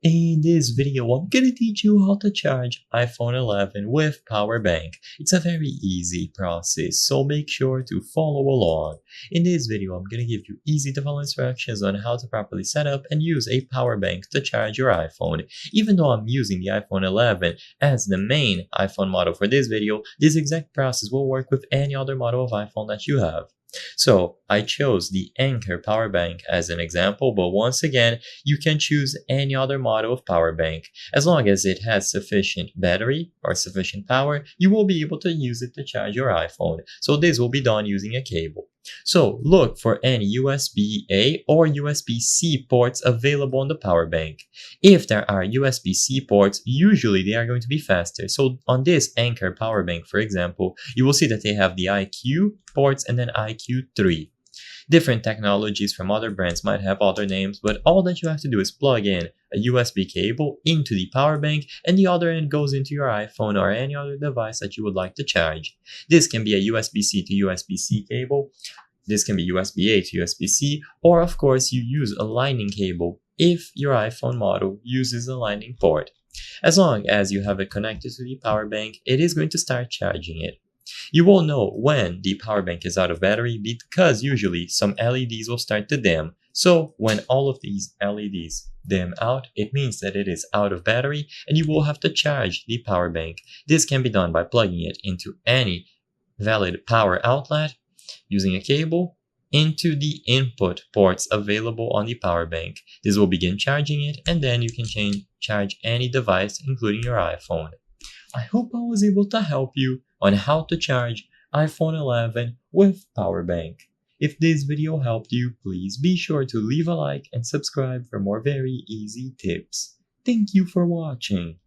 In this video, I'm gonna teach you how to charge iPhone 11 with power bank. It's a very easy process, so make sure to follow along. In this video, I'm gonna give you easy to follow instructions on how to properly set up and use a power bank to charge your iPhone. Even though I'm using the iPhone 11 as the main iPhone model for this video, this exact process will work with any other model of iPhone that you have. So I chose the Anker power bank as an example, but once again, you can choose any other model of power bank. As long as it has sufficient battery or sufficient power, you will be able to use it to charge your iPhone. So this will be done using a cable. So look for any USB-A or USB-C ports available on the power bank. If there are USB-C ports, usually they are going to be faster. So on this Anker power bank, for example, you will see that they have the IQ ports and then IQ3. Different technologies from other brands might have other names, but all that you have to do is plug in a USB cable into the power bank and the other end goes into your iPhone or any other device that you would like to charge. This can be a USB-C to USB-C cable. This can be USB-A to USB-C, or of course you use a lightning cable if your iPhone model uses a lightning port. As long as you have it connected to the power bank, it is going to start charging it. You will know when the power bank is out of battery because usually some LEDs will start to dim. So when all of these LEDs dim out, it means that it is out of battery and you will have to charge the power bank. This can be done by plugging it into any valid power outlet using a cable into the input ports available on the power bank. This will begin charging it and then you can charge any device including your iPhone. I hope I was able to help you on how to charge iPhone 11 with power bank. If this video helped you, please be sure to leave a like and subscribe for more very easy tips. Thank you for watching.